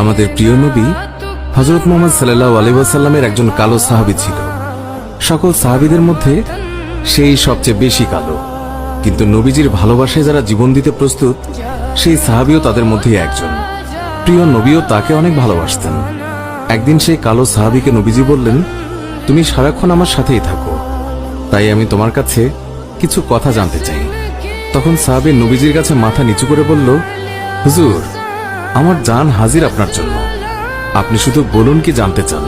আমাদের প্রিয় নবী হযরত মুহাম্মদ সাল্লাল্লাহু আলাইহি ওয়াসাল্লামের একজন কালো সাহাবী ছিল। সকল সাহাবীদের মধ্যে সেই সবচেয়ে বেশি কালো, কিন্তু নবীজির ভালোবাসায় যারা জীবন দিতে প্রস্তুত সেই সাহাবীও তাদের মধ্যে একজন। প্রিয় নবীও তাকে অনেক ভালোবাসতেন। একদিন সেই কালো সাহাবীকে নবীজি বললেন, তুমি সারাক্ষণ আমার সাথেই থাকো, তাই আমি তোমার কাছে কিছু কথা জানতে চাই। তখন সাহাবী নবীজির কাছে মাথা নিচু করে বলল, হুজুর, আমার জান হাজির আপনার জন্য, আপনি শুধু বলুন কি জানতে চান।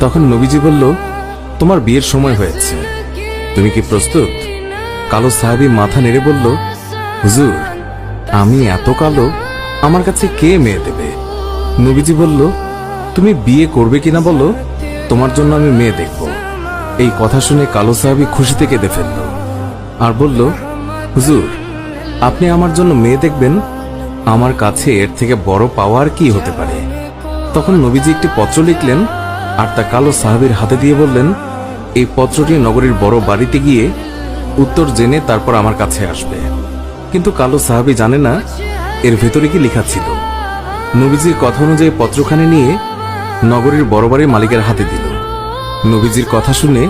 তখন নবীজি বলল, তোমার বিয়ের সময় হয়েছে, তুমি কি প্রস্তুত? কালো সাহাবী মাথা নেড়ে বলল, হুজুর, আমি এত কালো, আমার কাছে কে মেয়ে দেবে? নবীজি বলল, তুমি বিয়ে করবে কিনা বলো, তোমার জন্য আমি মেয়ে দেখব। এই কথা শুনে কালো সাহাবী খুশিতে কেঁদে ফেলল আর বলল, হুজুর, আপনি আমার জন্য মেয়ে দেখবেন, আমার কাছে এর থেকে বড় পাওয়ার কি হতে পারে? তখন নবীজি একটি পত্র লিখলেন আর তা কালো সাহাবীর হাতে দিয়ে বললেন, এই পত্রটি নগরীর বড় বাড়িতে গিয়ে উত্তর জেনে তারপর আমার কাছে আসবে। কিন্তু কালো সাহাবী জানে না এর ভেতরে কি লেখা ছিল। নবীজির কথা অনুযায়ী পত্রখানি নিয়ে নগরীর বড় বাড়ির মালিকের হাতে দিল। নবীজির কথা শুনে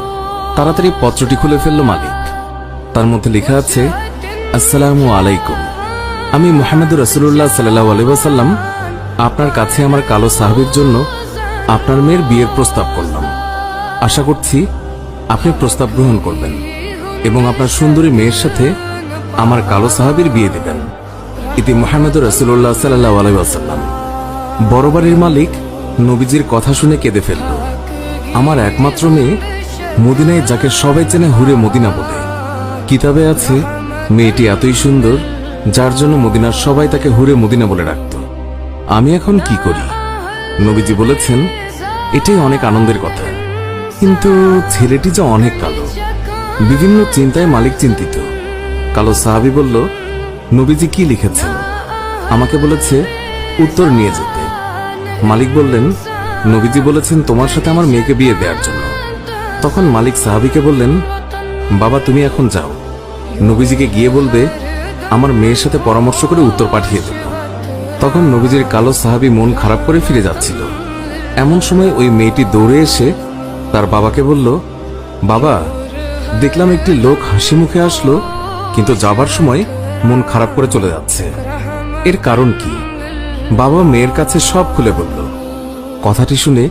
তাড়াতাড়ি পত্রটি খুলে ফেলল মালিক। তার মধ্যে লেখা আছে, আসসালামু আলাইকুম, আমি মুহাম্মদুর রাসূলুল্লাহ সাল্লাল্লাহু আলাইহি ওয়াসাল্লাম আপনার কাছে আমার কালো সাহাবীর জন্য আপনার মেয়ের বিয়ের প্রস্তাব করলাম। আশা করছি আপনি প্রস্তাব গ্রহণ করবেন এবং আপনার সুন্দরী মেয়ের সাথে আমার কালো সাহাবীর বিয়ে দেবেন। ইতি মুহাম্মদুর রাসূলুল্লাহ সাল্লাল্লাহু আলাইহি ওয়াসাল্লাম। বড় বাড়ির মালিক নবীজির কথা শুনে কেঁদে ফেলল। আমার একমাত্র মেয়ে, মদিনায় যাকে সবাই চেনে হুরে মদিনা বলে। কিতাবে আছে মেয়েটি এতই সুন্দর যার জন্য মদিনার সবাই তাকে হুরে মদিনা বলে ডাকত। আমি এখন কি করি? নবীজি বলেছেন, এটাই অনেক আনন্দের কথা, কিন্তু ছেলেটি যে অনেক কালো। বিভিন্ন চিন্তায় মালিক চিন্তিত। কালো সাহাবী বলল, নবীজি কি লিখেছেন? আমাকে বলেছে উত্তর নিয়ে যেতে। মালিক বললেন, নবীজি বলেছেন তোমার সাথে আমার মেয়েকে বিয়ে দেওয়ার জন্য। তখন মালিক সাহাবীকে বললেন, বাবা, তুমি এখন যাও, নবীজিকে গিয়ে বলবে আমার মেয়ের সাথে পরামর্শ করে উত্তর পাঠিয়ে দেব। তখন নবীজির কালো সাহাবী মন খারাপ করে ফিরে যাচ্ছিল। এমন সময় ওই মেয়েটি দৌড়ে এসে তার বাবাকে বলল, বাবা, দেখলাম একটি লোক হাসি মুখে আসলো, কিন্তু যাবার সময় মন খারাপ করে চলে যাচ্ছে, এর কারণ কি? বাবা মেয়ের কাছে সব খুলে বলল। কথাটি শুনে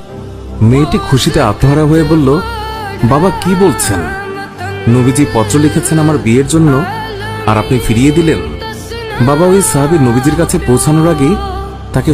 মেয়েটি খুশিতে আত্মহারা হয়ে বলল, বাবা, কি বলছেন? নবীজি পত্র লিখেছেন আমার বিয়ের জন্য, আর আপনি ফিরিয়ে দিলেন? বাবা ওই সাহাবী নবীজির কাছে পৌঁছানোর আগেই তাকে